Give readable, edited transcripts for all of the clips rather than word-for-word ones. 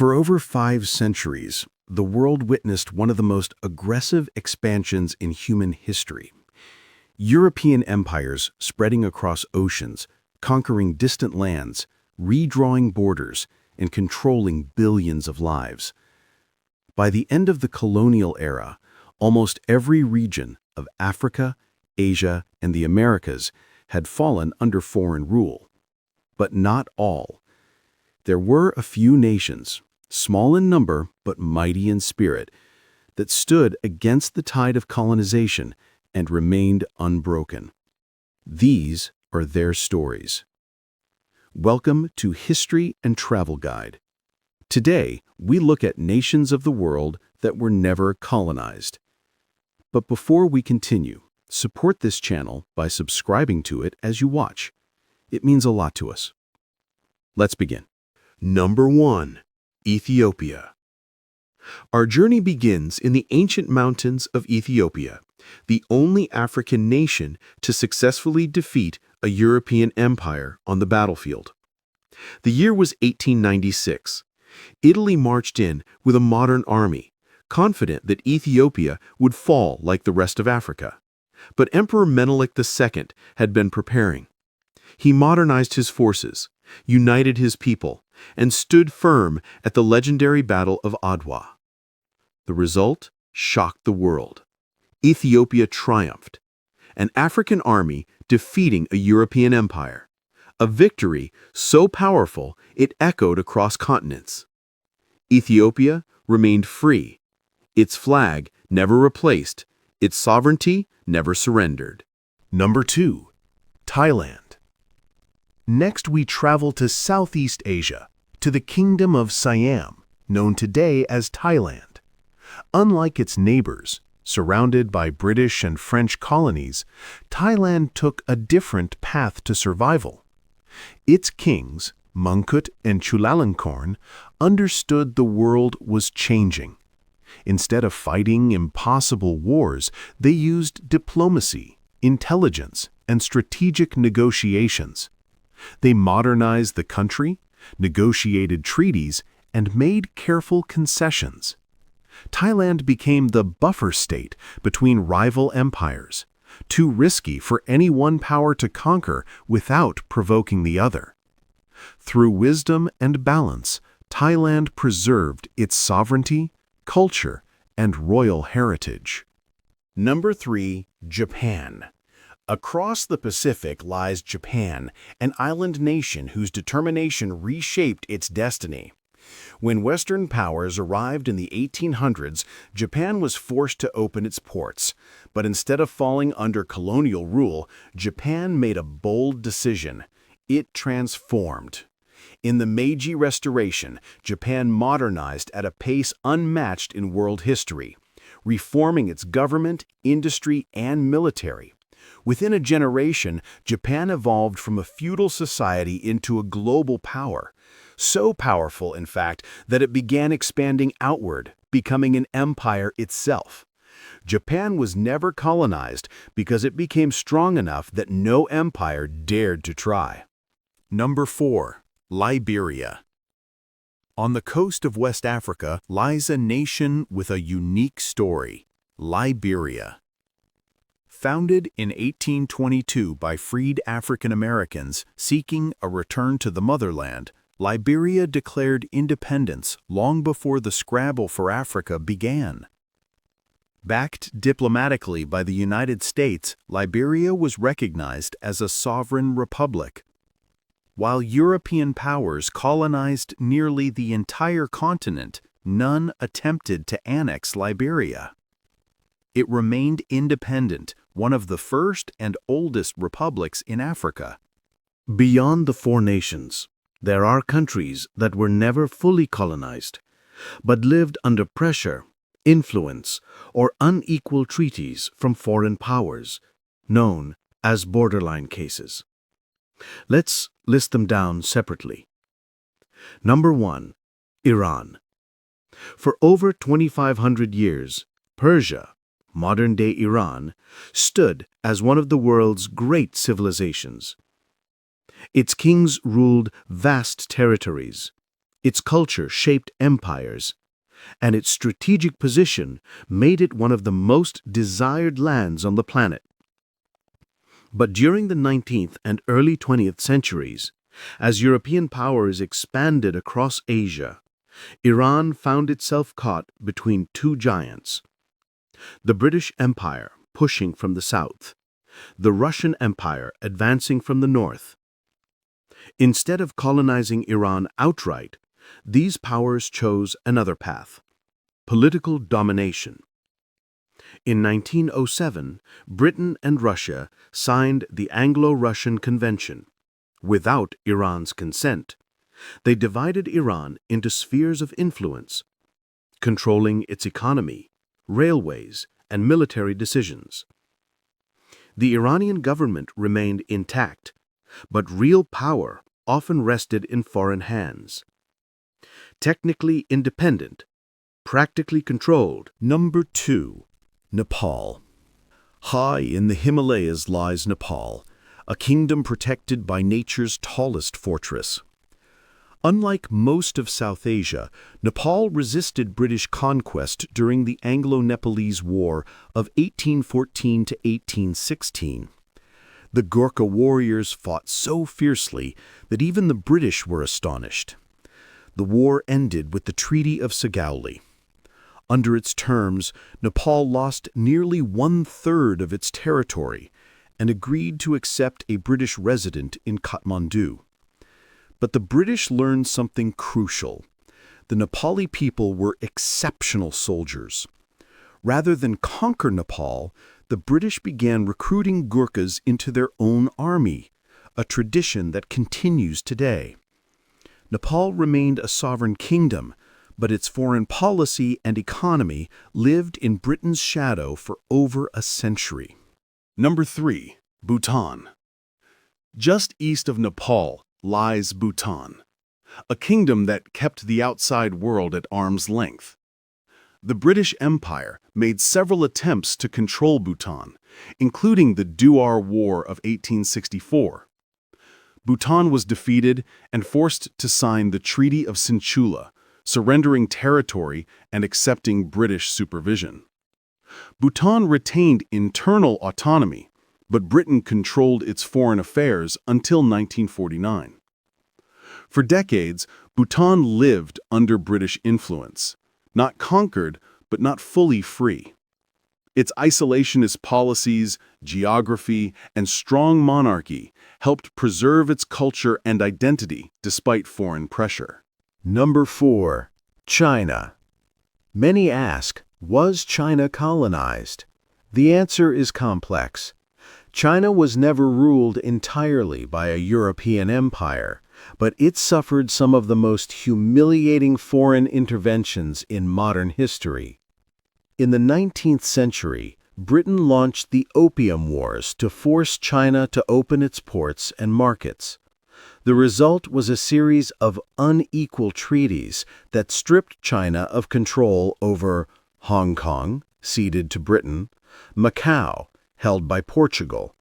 For over 5 centuries, the world witnessed one of the most aggressive expansions in human history. European empires spreading across oceans, conquering distant lands, redrawing borders, and controlling billions of lives. By the end of the colonial era, almost every region of Africa, Asia, and the Americas had fallen under foreign rule. But not all. There were a few nations, small in number but mighty in spirit, that stood against the tide of colonization and remained unbroken. These are their stories. Welcome to History and Travel Guide. Today, we look at nations of the world that were never colonized. But before we continue, support this channel by subscribing to it as you watch. It means a lot to us. Let's begin. Number 1. Ethiopia. Our journey begins in the ancient mountains of Ethiopia, the only African nation to successfully defeat a European empire on the battlefield. The year was 1896. Italy marched in with a modern army, confident that Ethiopia would fall like the rest of Africa. But Emperor Menelik II had been preparing. He modernized his forces, united his people, and stood firm at the legendary Battle of Adwa. The result shocked the world. Ethiopia triumphed, an African army defeating a European empire, a victory so powerful it echoed across continents. Ethiopia remained free, its flag never replaced, its sovereignty never surrendered. Number 2. Thailand. Next, we travel to Southeast Asia, to the Kingdom of Siam, known today as Thailand. Unlike its neighbors, surrounded by British and French colonies, Thailand took a different path to survival. Its kings, Mongkut and Chulalongkorn, understood the world was changing. Instead of fighting impossible wars, they used diplomacy, intelligence, and strategic negotiations. They modernized the country, negotiated treaties, and made careful concessions. Thailand became the buffer state between rival empires, too risky for any one power to conquer without provoking the other. Through wisdom and balance, Thailand preserved its sovereignty, culture, and royal heritage. Number 3. Japan. Across the Pacific lies Japan, an island nation whose determination reshaped its destiny. When Western powers arrived in the 1800s, Japan was forced to open its ports. But instead of falling under colonial rule, Japan made a bold decision. It transformed. In the Meiji Restoration, Japan modernized at a pace unmatched in world history, reforming its government, industry, and military. Within a generation, Japan evolved from a feudal society into a global power. So powerful, in fact, that it began expanding outward, becoming an empire itself. Japan was never colonized because it became strong enough that no empire dared to try. Number 4. Liberia. On the coast of West Africa lies a nation with a unique story, Liberia. Founded in 1822 by freed African Americans seeking a return to the motherland, Liberia declared independence long before the scramble for Africa began. Backed diplomatically by the United States, Liberia was recognized as a sovereign republic. While European powers colonized nearly the entire continent, none attempted to annex Liberia. It remained independent, one of the first and oldest republics in Africa. Beyond the 4 nations, there are countries that were never fully colonized, but lived under pressure, influence, or unequal treaties from foreign powers, known as borderline cases. Let's list them down separately. Number 1. Iran. For over 2,500 years, Persia, modern-day Iran, stood as one of the world's great civilizations. Its kings ruled vast territories, Its culture shaped empires, and its strategic position made it one of the most desired lands on the planet. But during the 19th and early 20th centuries, as European powers expanded across Asia, Iran found itself caught between two giants: the British Empire pushing from the south, the Russian Empire advancing from the north. Instead of colonizing Iran outright, these powers chose another path: political domination. In 1907, Britain and Russia signed the Anglo-Russian Convention. Without Iran's consent, they divided Iran into spheres of influence, controlling its economy, railways, and military decisions. The Iranian government remained intact, but real power often rested in foreign hands. Technically independent, practically controlled. Number 2. Nepal. High in the Himalayas lies Nepal, a kingdom protected by nature's tallest fortress. Unlike most of South Asia, Nepal resisted British conquest during the Anglo-Nepalese War of 1814 to 1816. The Gurkha warriors fought so fiercely that even the British were astonished. The war ended with the Treaty of Sugauli. Under its terms, Nepal lost nearly 1/3 of its territory and agreed to accept a British resident in Kathmandu. But the British learned something crucial. The Nepali people were exceptional soldiers. Rather than conquer Nepal, the British began recruiting Gurkhas into their own army, a tradition that continues today. Nepal remained a sovereign kingdom, but its foreign policy and economy lived in Britain's shadow for over a century. Number 3. Bhutan. Just east of Nepal lies Bhutan, a kingdom that kept the outside world at arm's length. The British Empire made several attempts to control Bhutan, including the Duar War of 1864. Bhutan was defeated and forced to sign the Treaty of Sinchula, surrendering territory and accepting British supervision. Bhutan retained internal autonomy, but Britain controlled its foreign affairs until 1949. For decades, Bhutan lived under British influence, not conquered, but not fully free. Its isolationist policies, geography, and strong monarchy helped preserve its culture and identity despite foreign pressure. Number 4. China. Many ask, was China colonized? The answer is complex. China was never ruled entirely by a European empire, but it suffered some of the most humiliating foreign interventions in modern history. In the 19th century, Britain launched the Opium Wars to force China to open its ports and markets. The result was a series of unequal treaties that stripped China of control over Hong Kong, ceded to Britain, Macau, held by Portugal,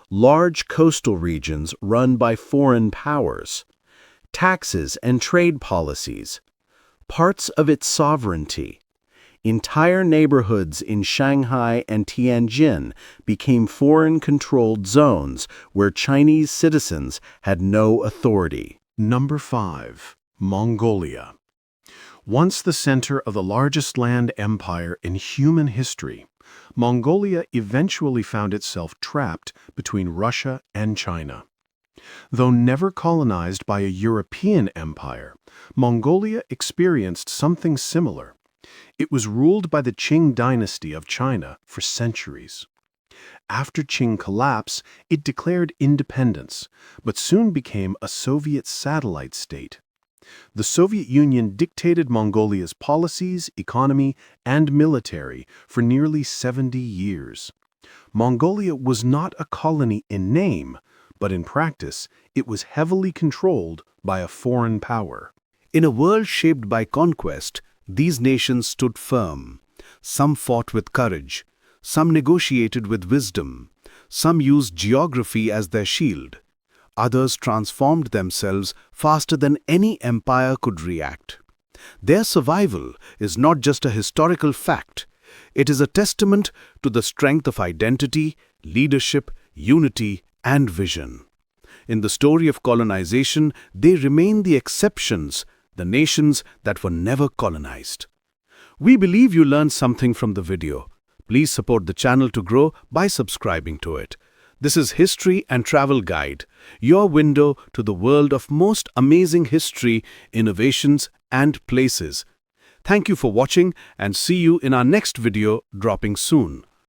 large coastal regions run by foreign powers, taxes and trade policies, parts of its sovereignty. Entire neighborhoods in Shanghai and Tianjin became foreign-controlled zones where Chinese citizens had no authority. Number 5. Mongolia. Once the center of the largest land empire in human history, Mongolia eventually found itself trapped between Russia and China. Though never colonized by a European empire, Mongolia experienced something similar. It was ruled by the Qing dynasty of China for centuries. After Qing collapse, it declared independence, but soon became a Soviet satellite state. The Soviet Union dictated Mongolia's policies, economy, and military for nearly 70 years. Mongolia was not a colony in name, but in practice, it was heavily controlled by a foreign power. In a world shaped by conquest, these nations stood firm. Some fought with courage, some negotiated with wisdom, some used geography as their shield. others transformed themselves faster than any empire could react. Their survival is not just a historical fact, it is a testament to the strength of identity, leadership, unity, and vision. In the story of colonization, they remain the exceptions, the nations that were never colonized. We believe you learned something from the video. Please support the channel to grow by subscribing to it. This is History and Travel Guide, your window to the world of most amazing history, innovations, and places. Thank you for watching and see you in our next video dropping soon.